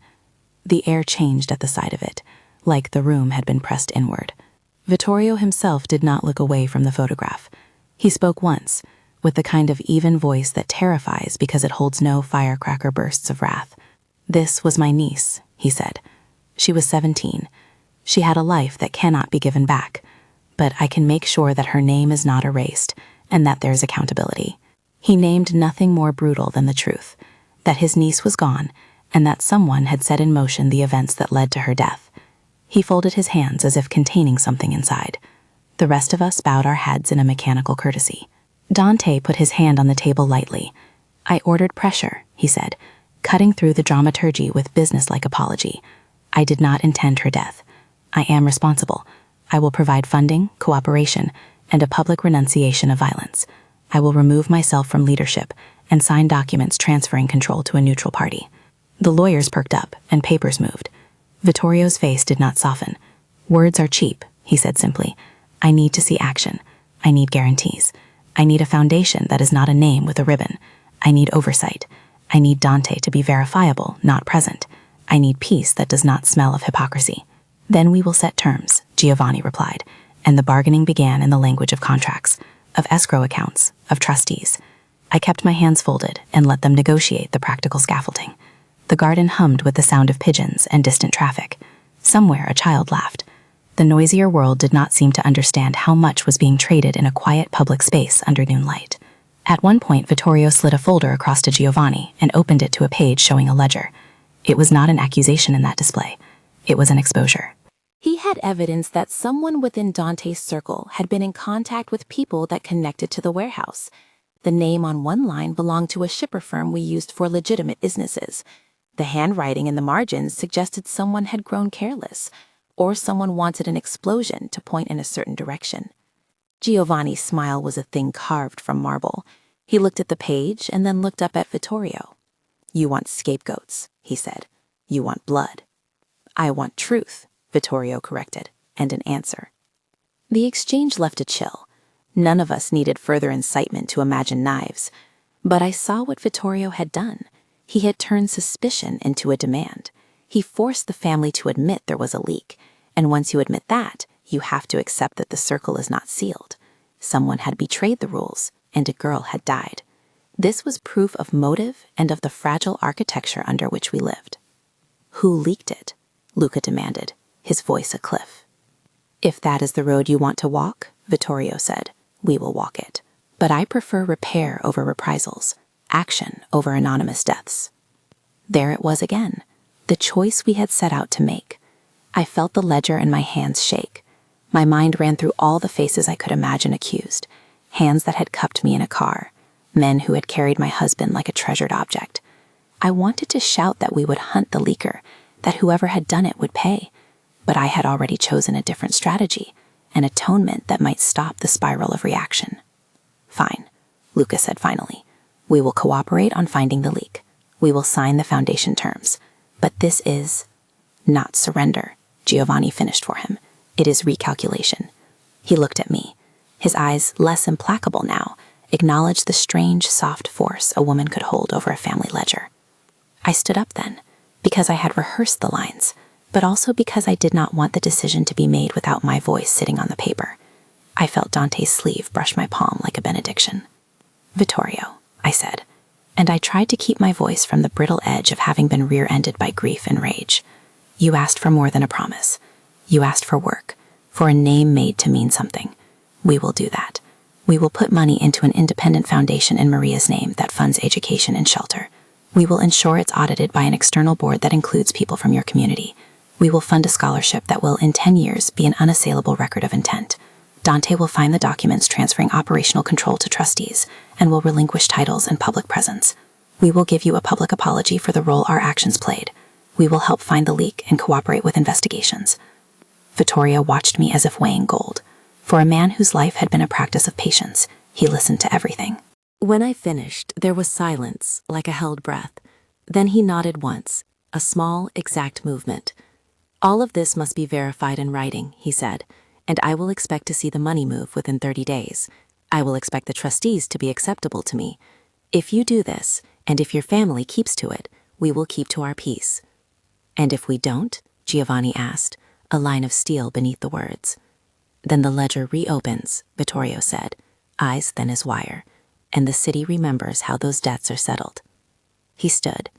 The air changed at the sight of it, like the room had been pressed inward. Vittorio himself did not look away from the photograph. He spoke once, with the kind of even voice that terrifies because it holds no firecracker bursts of wrath. "This was my niece," he said. "She was 17. She had a life that cannot be given back, but I can make sure that her name is not erased and that there's accountability." He named nothing more brutal than the truth, that his niece was gone and that someone had set in motion the events that led to her death. He folded his hands as if containing something inside. The rest of us bowed our heads in a mechanical courtesy. Dante put his hand on the table lightly. "I ordered pressure," he said, cutting through the dramaturgy with businesslike apology. "I did not intend her death. I am responsible. I will provide funding, cooperation, and a public renunciation of violence. I will remove myself from leadership and sign documents transferring control to a neutral party." The lawyers perked up, and papers moved. Vittorio's face did not soften. "Words are cheap," he said simply. "I need to see action. I need guarantees. I need a foundation that is not a name with a ribbon. I need oversight. I need Dante to be verifiable, not present. I need peace that does not smell of hypocrisy." "Then we will set terms," Giovanni replied, and the bargaining began in the language of contracts, of escrow accounts, of trustees. I kept my hands folded and let them negotiate the practical scaffolding. The garden hummed with the sound of pigeons and distant traffic. Somewhere a child laughed. The noisier world did not seem to understand how much was being traded in a quiet public space under noon light. At one point, Vittorio slid a folder across to Giovanni and opened it to a page showing a ledger. It was not an accusation in that display. It was an exposure. He had evidence that someone within Dante's circle had been in contact with people that connected to the warehouse. The name on one line belonged to a shipper firm we used for legitimate businesses. The handwriting in the margins suggested someone had grown careless, or someone wanted an explosion to point in a certain direction. Giovanni's smile was a thing carved from marble. He looked at the page and then looked up at Vittorio. "You want scapegoats," he said. "You want blood." "I want truth," Vittorio corrected, and an answer. The exchange left a chill. None of us needed further incitement to imagine knives. But I saw what Vittorio had done. He had turned suspicion into a demand. He forced the family to admit there was a leak, and once you admit that, you have to accept that the circle is not sealed. Someone had betrayed the rules, and a girl had died. This was proof of motive and of the fragile architecture under which we lived. "Who leaked it?" Luca demanded, his voice a cliff. "If that is the road you want to walk," Vittorio said, "we will walk it. But I prefer repair over reprisals, action over anonymous deaths." There it was again, the choice we had set out to make. I felt the ledger in my hands shake. My mind ran through all the faces I could imagine accused, hands that had cupped me in a car, men who had carried my husband like a treasured object. I wanted to shout that we would hunt the leaker, that whoever had done it would pay, but I had already chosen a different strategy, an atonement that might stop the spiral of reaction. "Fine," Luca said finally. "We will cooperate on finding the leak. We will sign the foundation terms. But this is not surrender," Giovanni finished for him. "It is recalculation." He looked at me. His eyes, less implacable now, acknowledged the strange, soft force a woman could hold over a family ledger. I stood up then, because I had rehearsed the lines, but also because I did not want the decision to be made without my voice sitting on the paper. I felt Dante's sleeve brush my palm like a benediction. "Vittorio," I said, and I tried to keep my voice from the brittle edge of having been rear-ended by grief and rage. "You asked for more than a promise. You asked for work, for a name made to mean something. We will do that. We will put money into an independent foundation in Maria's name that funds education and shelter. We will ensure it's audited by an external board that includes people from your community. We will fund a scholarship that will, in 10 years, be an unassailable record of intent. Dante will find the documents transferring operational control to trustees and will relinquish titles and public presence. We will give you a public apology for the role our actions played. We will help find the leak and cooperate with investigations." Vittorio watched me as if weighing gold. For a man whose life had been a practice of patience, he listened to everything. When I finished, there was silence, like a held breath. Then he nodded once, a small, exact movement. "All of this must be verified in writing," he said, "and I will expect to see the money move within 30 days. I will expect the trustees to be acceptable to me. If you do this, and if your family keeps to it, we will keep to our peace." "And if we don't?" Giovanni asked, a line of steel beneath the words. "Then the ledger reopens," Vittorio said, eyes thin as wire, "and the city remembers how those debts are settled." He stood.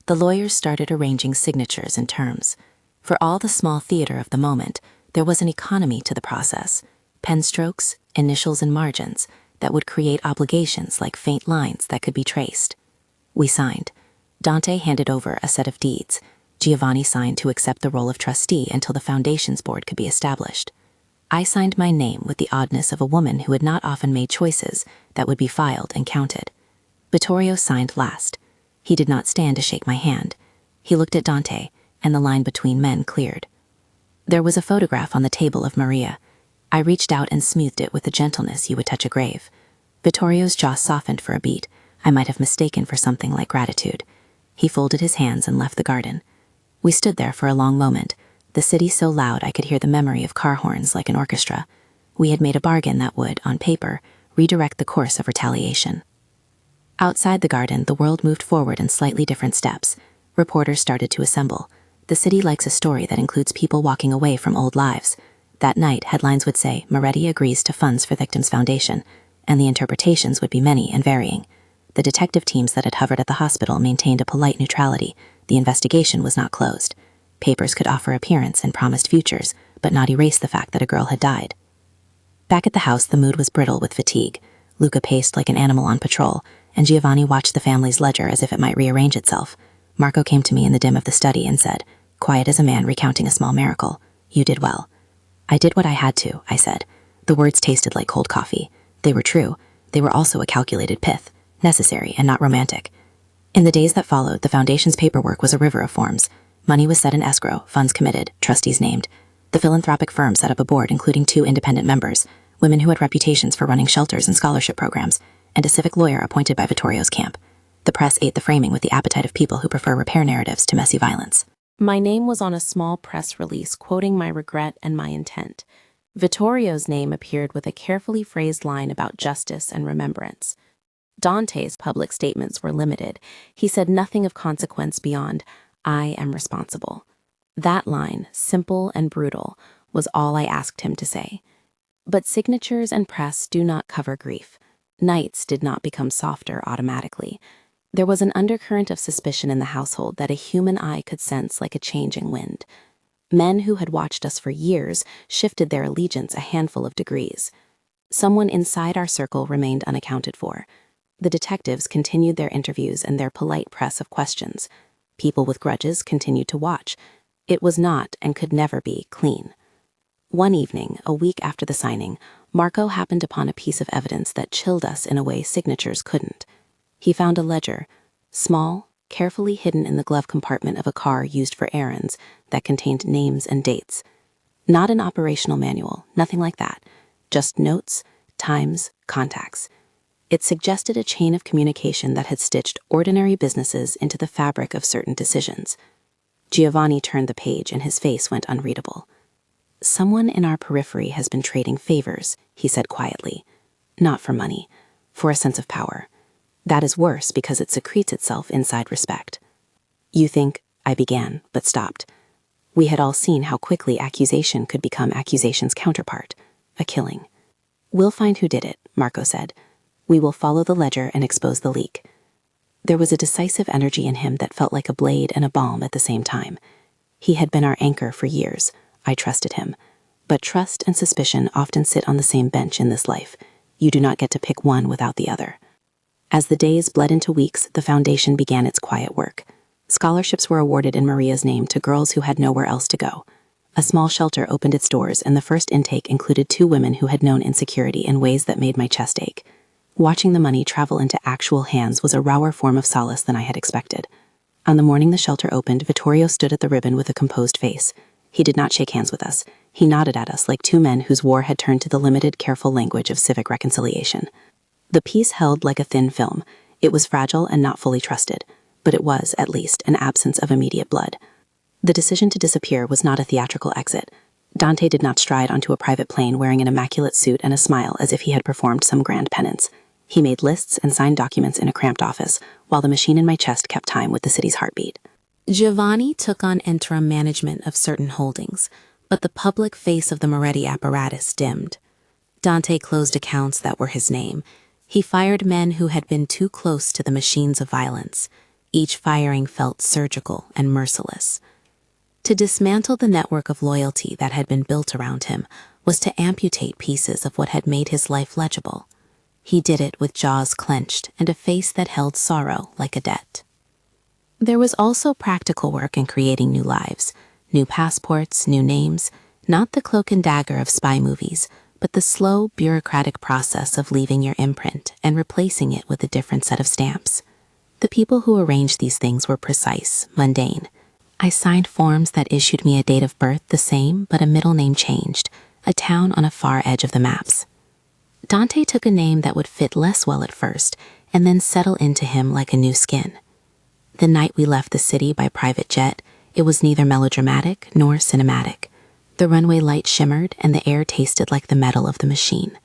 The lawyers started arranging signatures and terms. For all the small theater of the moment, there was an economy to the process, pen strokes, initials, and margins that would create obligations like faint lines that could be traced. We signed. Dante handed over a set of deeds. Giovanni signed to accept the role of trustee until the foundation's board could be established. I signed my name with the oddness of a woman who had not often made choices that would be filed and counted. Vittorio signed last. He did not stand to shake my hand. He looked at Dante, and the line between men cleared. There was a photograph on the table of Maria. I reached out and smoothed it with the gentleness you would touch a grave. Vittorio's jaw softened for a beat. I might have mistaken for something like gratitude. He folded his hands and left the garden. We stood there for a long moment, the city so loud I could hear the memory of car horns like an orchestra. We had made a bargain that would, on paper, redirect the course of retaliation. Outside the garden, the world moved forward in slightly different steps. Reporters started to assemble. The city likes a story that includes people walking away from old lives. That night, headlines would say, "Moretti agrees to funds for Victims Foundation," and the interpretations would be many and varying. The detective teams that had hovered at the hospital maintained a polite neutrality. The investigation was not closed. Papers could offer appearance and promised futures, but not erase the fact that a girl had died. Back at the house, the mood was brittle with fatigue. Luca paced like an animal on patrol, and Giovanni watched the family's ledger as if it might rearrange itself. Marco came to me in the dim of the study and said, quiet as a man recounting a small miracle, "You did well." "I did what I had to," I said. The words tasted like cold coffee. They were true. They were also a calculated pith, necessary and not romantic. In the days that followed, the foundation's paperwork was a river of forms. Money was set in escrow, funds committed, trustees named. The philanthropic firm set up a board including 2 independent members, women who had reputations for running shelters and scholarship programs, and a civic lawyer appointed by Vittorio's camp. The press ate the framing with the appetite of people who prefer repair narratives to messy violence. My name was on a small press release quoting my regret and my intent. Vittorio's name appeared with a carefully phrased line about justice and remembrance. Dante's public statements were limited. He said nothing of consequence beyond, "I am responsible." That line, simple and brutal, was all I asked him to say. But signatures and press do not cover grief. Nights did not become softer automatically. There was an undercurrent of suspicion in the household that a human eye could sense like a changing wind. Men who had watched us for years shifted their allegiance a handful of degrees. Someone inside our circle remained unaccounted for. The detectives continued their interviews and their polite press of questions. People with grudges continued to watch. It was not, and could never be, clean. One evening, a week after the signing, Marco happened upon a piece of evidence that chilled us in a way signatures couldn't. He found a ledger, small, carefully hidden in the glove compartment of a car used for errands, that contained names and dates. Not an operational manual, nothing like that. Just notes, times, contacts. It suggested a chain of communication that had stitched ordinary businesses into the fabric of certain decisions. Giovanni turned the page and his face went unreadable. "Someone in our periphery has been trading favors," he said quietly. "Not for money, for a sense of power. That is worse because it secretes itself inside respect." "You think," I began, but stopped. We had all seen how quickly accusation could become accusation's counterpart, a killing. "We'll find who did it," Marco said. "We will follow the ledger and expose the leak." There was a decisive energy in him that felt like a blade and a balm at the same time. He had been our anchor for years. I trusted him. But trust and suspicion often sit on the same bench in this life. You do not get to pick one without the other. As the days bled into weeks, the foundation began its quiet work. Scholarships were awarded in Maria's name to girls who had nowhere else to go. A small shelter opened its doors, and the first intake included 2 women who had known insecurity in ways that made my chest ache. Watching the money travel into actual hands was a rawer form of solace than I had expected. On the morning the shelter opened, Vittorio stood at the ribbon with a composed face. He did not shake hands with us. He nodded at us like 2 men whose war had turned to the limited, careful language of civic reconciliation. The piece held like a thin film. It was fragile and not fully trusted, but it was, at least, an absence of immediate blood. The decision to disappear was not a theatrical exit. Dante did not stride onto a private plane wearing an immaculate suit and a smile as if he had performed some grand penance. He made lists and signed documents in a cramped office, while the machine in my chest kept time with the city's heartbeat. Giovanni took on interim management of certain holdings, but the public face of the Moretti apparatus dimmed. Dante closed accounts that were his name. He fired men who had been too close to the machines of violence. Each firing felt surgical and merciless. To dismantle the network of loyalty that had been built around him was to amputate pieces of what had made his life legible. He did it with jaws clenched and a face that held sorrow like a debt. There was also practical work in creating new lives, new passports, new names, not the cloak and dagger of spy movies, but the slow, bureaucratic process of leaving your imprint and replacing it with a different set of stamps. The people who arranged these things were precise, mundane. I signed forms that issued me a date of birth the same, but a middle name changed, a town on a far edge of the maps. Dante took a name that would fit less well at first, and then settle into him like a new skin. The night we left the city by private jet, it was neither melodramatic nor cinematic. The runway light shimmered, and the air tasted like the metal of the machine.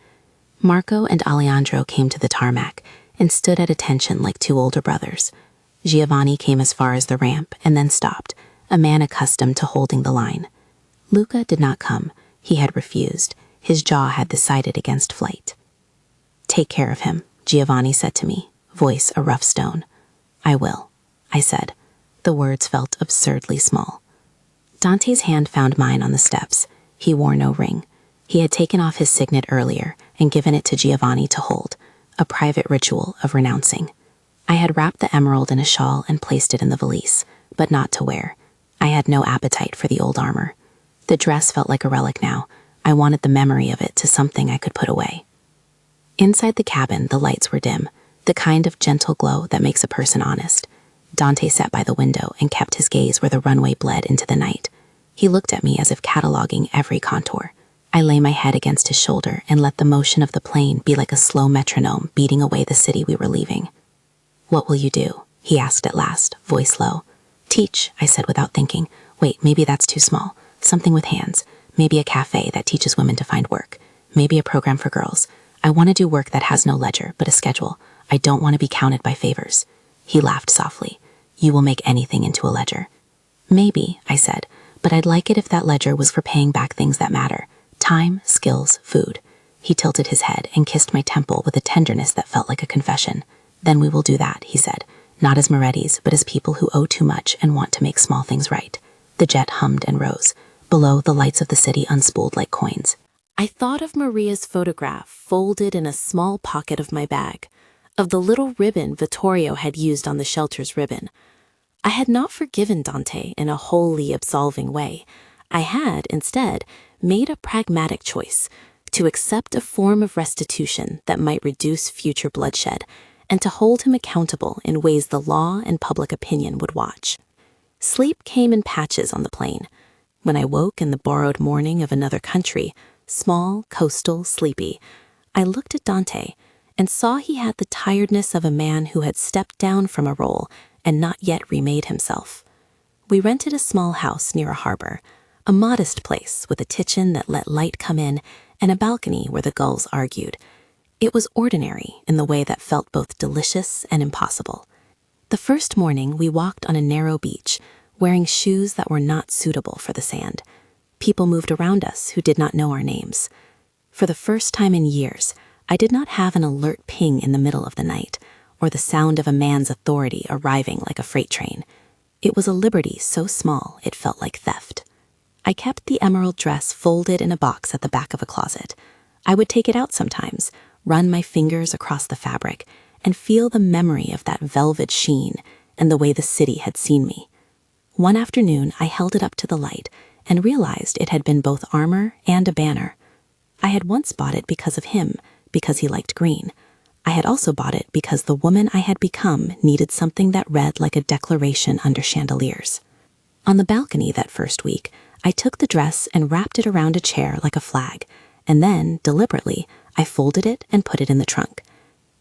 Marco and Alejandro came to the tarmac and stood at attention like 2 older brothers. Giovanni came as far as the ramp and then stopped, a man accustomed to holding the line. Luca did not come. He had refused. His jaw had decided against flight. "Take care of him," Giovanni said to me, voice a rough stone. "I will," I said. The words felt absurdly small. Dante's hand found mine on the steps. He wore no ring. He had taken off his signet earlier and given it to Giovanni to hold, a private ritual of renouncing. I had wrapped the emerald in a shawl and placed it in the valise, but not to wear. I had no appetite for the old armor. The dress felt like a relic now. I wanted the memory of it to something I could put away. Inside the cabin, the lights were dim, the kind of gentle glow that makes a person honest. Dante sat by the window and kept his gaze where the runway bled into the night. He looked at me as if cataloging every contour. I lay my head against his shoulder and let the motion of the plane be like a slow metronome beating away the city we were leaving. "What will you do?" he asked at last, voice low. "Teach," I said without thinking. "Wait, maybe that's too small. Something with hands. Maybe a cafe that teaches women to find work. Maybe a program for girls. I want to do work that has no ledger, but a schedule. I don't want to be counted by favors." He laughed softly. "You will make anything into a ledger." "Maybe," I said, "but I'd like it if that ledger was for paying back things that matter. Time, skills, food." He tilted his head and kissed my temple with a tenderness that felt like a confession. "Then we will do that," he said, "not as Morettis, but as people who owe too much and want to make small things right." The jet hummed and rose. Below, the lights of the city unspooled like coins. I thought of Maria's photograph folded in a small pocket of my bag, of the little ribbon Vittorio had used on the shelter's ribbon. I had not forgiven Dante in a wholly absolving way. I had, instead, made a pragmatic choice to accept a form of restitution that might reduce future bloodshed and to hold him accountable in ways the law and public opinion would watch. Sleep came in patches on the plane. When I woke in the borrowed morning of another country, small, coastal, sleepy, I looked at Dante and saw he had the tiredness of a man who had stepped down from a role and not yet remade himself. We rented a small house near a harbor, a modest place with a kitchen that let light come in and a balcony where the gulls argued. It was ordinary in the way that felt both delicious and impossible. The first morning we walked on a narrow beach, wearing shoes that were not suitable for the sand. People moved around us who did not know our names. For the first time in years, I did not have an alert ping in the middle of the night, or the sound of a man's authority arriving like a freight train. It was a liberty so small it felt like theft. I kept the emerald dress folded in a box at the back of a closet. I would take it out sometimes, run my fingers across the fabric, and feel the memory of that velvet sheen and the way the city had seen me. One afternoon, I held it up to the light and realized it had been both armor and a banner. I had once bought it because of him, because he liked green. I had also bought it because the woman I had become needed something that read like a declaration under chandeliers. On the balcony that first week, I took the dress and wrapped it around a chair like a flag, and then, deliberately, I folded it and put it in the trunk.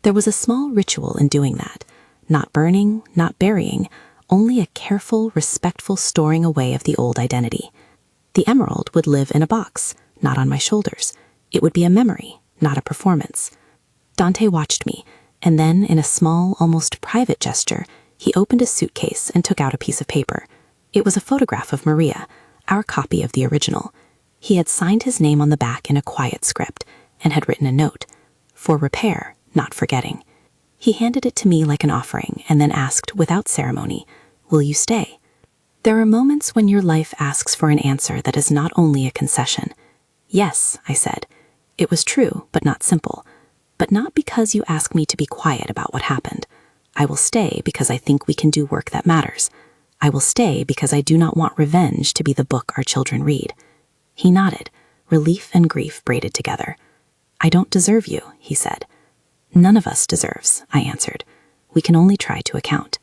There was a small ritual in doing that. Not burning, not burying, only a careful, respectful storing away of the old identity. The emerald would live in a box, not on my shoulders. It would be a memory, not a performance. Dante watched me, and then, in a small, almost private gesture, he opened a suitcase and took out a piece of paper. It was a photograph of Maria, our copy of the original. He had signed his name on the back in a quiet script, and had written a note. For repair, not forgetting. He handed it to me like an offering, and then asked, without ceremony, "Will you stay?" There are moments when your life asks for an answer that is not only a concession. "Yes," I said. It was true, but not simple. But not because you ask me to be quiet about what happened. I will stay because I think we can do work that matters. I will stay because I do not want revenge to be the book our children read. He nodded, relief and grief braided together. "I don't deserve you," he said. "None of us deserves," I answered. "We can only try to account."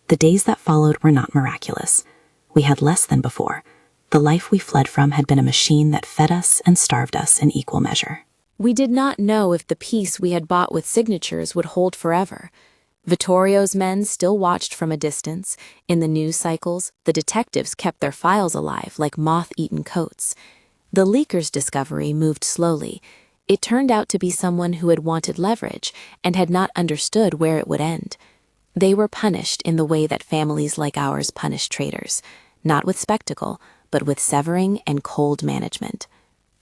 The days that followed were not miraculous. We had less than before. The life we fled from had been a machine that fed us and starved us in equal measure. We did not know if the peace we had bought with signatures would hold forever. Vittorio's men still watched from a distance. In the news cycles, the detectives kept their files alive like moth-eaten coats. The leaker's discovery moved slowly. It turned out to be someone who had wanted leverage and had not understood where it would end. They were punished in the way that families like ours punish traitors, not with spectacle, but with severing and cold management.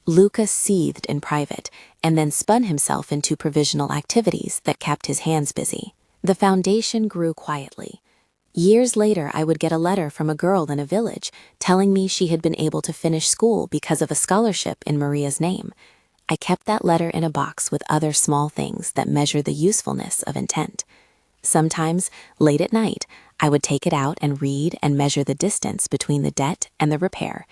Luca seethed in private and then spun himself into provisional activities that kept his hands busy. The foundation grew quietly. Years later, I would get a letter from a girl in a village telling me she had been able to finish school because of a scholarship in Maria's name. I kept that letter in a box with other small things that measure the usefulness of intent. Sometimes, late at night, I would take it out and read and measure the distance between the debt and the repair.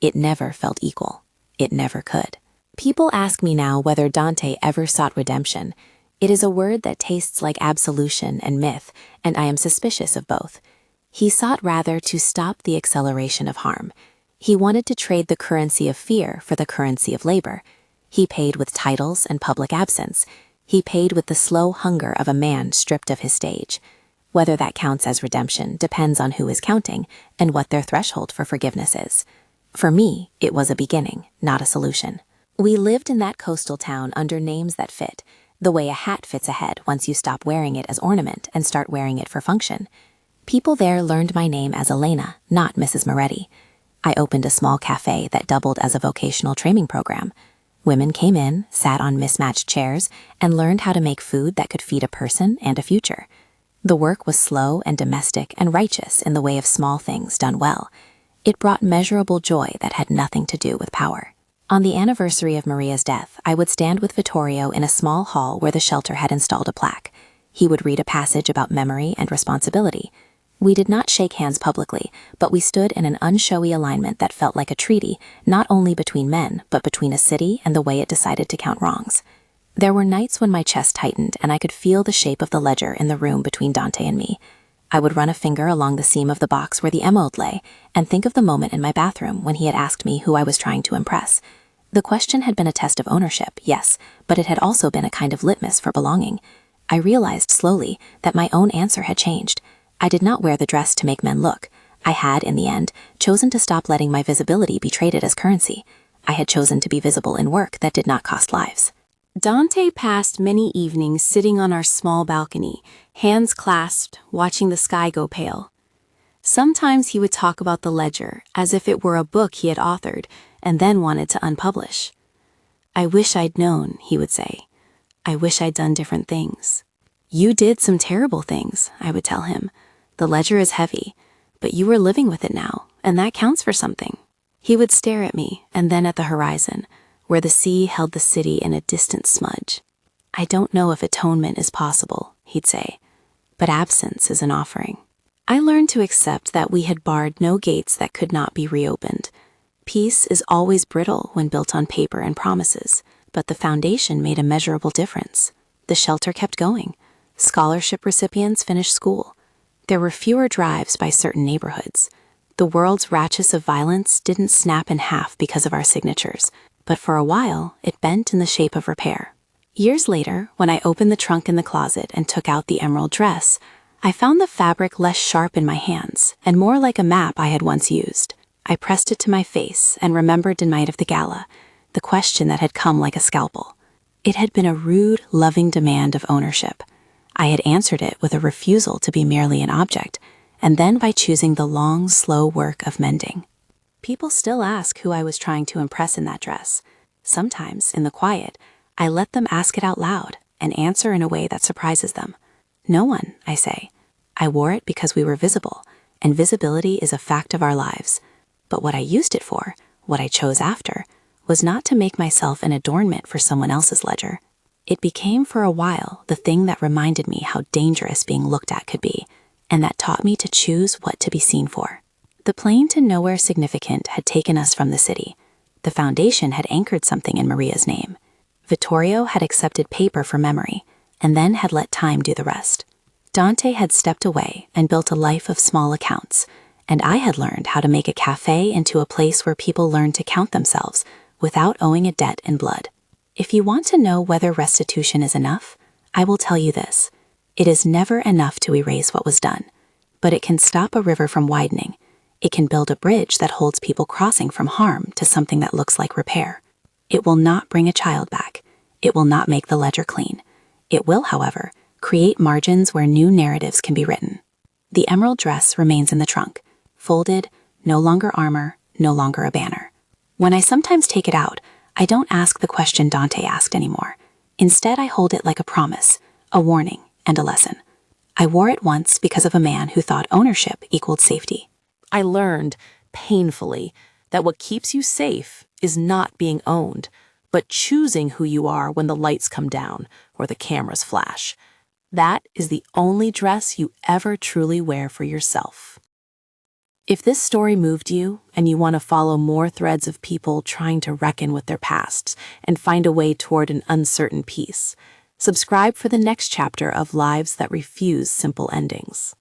It never felt equal. It never could. People ask me now whether Dante ever sought redemption. It is a word that tastes like absolution and myth, and I am suspicious of both. He sought rather to stop the acceleration of harm. He wanted to trade the currency of fear for the currency of labor. He paid with titles and public absence. He paid with the slow hunger of a man stripped of his stage. Whether that counts as redemption depends on who is counting and what their threshold for forgiveness is. For me, it was a beginning, not a solution. We lived in that coastal town under names that fit, the way a hat fits a head once you stop wearing it as ornament and start wearing it for function. People there learned my name as Elena, not Mrs. Moretti. I opened a small cafe that doubled as a vocational training program. Women came in, sat on mismatched chairs, and learned how to make food that could feed a person and a future. The work was slow and domestic and righteous in the way of small things done well. It brought measurable joy that had nothing to do with power. On the anniversary of Maria's death, I would stand with Vittorio in a small hall where the shelter had installed a plaque. He would read a passage about memory and responsibility. We did not shake hands publicly, but we stood in an unshowy alignment that felt like a treaty, not only between men, but between a city and the way it decided to count wrongs. There were nights when my chest tightened and I could feel the shape of the ledger in the room between Dante and me. I would run a finger along the seam of the box where the emerald lay and think of the moment in my bathroom when he had asked me who I was trying to impress. The question had been a test of ownership, yes, but it had also been a kind of litmus for belonging. I realized slowly that my own answer had changed. I did not wear the dress to make men look. I had, in the end, chosen to stop letting my visibility be traded as currency. I had chosen to be visible in work that did not cost lives. Dante passed many evenings sitting on our small balcony, hands clasped, watching the sky go pale. Sometimes he would talk about the ledger as if it were a book he had authored and then wanted to unpublish. "I wish I'd known," he would say. "I wish I'd done different things." "You did some terrible things," I would tell him. "The ledger is heavy, but you are living with it now, and that counts for something." He would stare at me and then at the horizon, where the sea held the city in a distant smudge. "I don't know if atonement is possible," he'd say, "but absence is an offering." I learned to accept that we had barred no gates that could not be reopened. Peace is always brittle when built on paper and promises, but the foundation made a measurable difference. The shelter kept going. Scholarship recipients finished school. There were fewer drives by certain neighborhoods. The world's ratchets of violence didn't snap in half because of our signatures, but for a while, it bent in the shape of repair. Years later, when I opened the trunk in the closet and took out the emerald dress, I found the fabric less sharp in my hands and more like a map I had once used. I pressed it to my face and remembered the night of the gala, the question that had come like a scalpel. It had been a rude, loving demand of ownership. I had answered it with a refusal to be merely an object, and then by choosing the long, slow work of mending. People still ask who I was trying to impress in that dress. Sometimes, in the quiet, I let them ask it out loud and answer in a way that surprises them. "No one," I say. "I wore it because we were visible, and visibility is a fact of our lives. But what I used it for, what I chose after, was not to make myself an adornment for someone else's ledger. It became for a while the thing that reminded me how dangerous being looked at could be, and that taught me to choose what to be seen for." The plane to nowhere significant had taken us from the city. The foundation had anchored something in Maria's name. Vittorio had accepted paper for memory, and then had let time do the rest. Dante had stepped away and built a life of small accounts, and I had learned how to make a cafe into a place where people learn to count themselves without owing a debt in blood. If you want to know whether restitution is enough, I will tell you this. It is never enough to erase what was done, but it can stop a river from widening. It can build a bridge that holds people crossing from harm to something that looks like repair. It will not bring a child back. It will not make the ledger clean. It will, however, create margins where new narratives can be written. The emerald dress remains in the trunk, folded, no longer armor, no longer a banner. When I sometimes take it out, I don't ask the question Dante asked anymore. Instead, I hold it like a promise, a warning, and a lesson. I wore it once because of a man who thought ownership equaled safety. I learned, painfully, that what keeps you safe is not being owned, but choosing who you are when the lights come down or the cameras flash. That is the only dress you ever truly wear for yourself. If this story moved you and you want to follow more threads of people trying to reckon with their pasts and find a way toward an uncertain peace, subscribe for the next chapter of Lives That Refuse Simple Endings.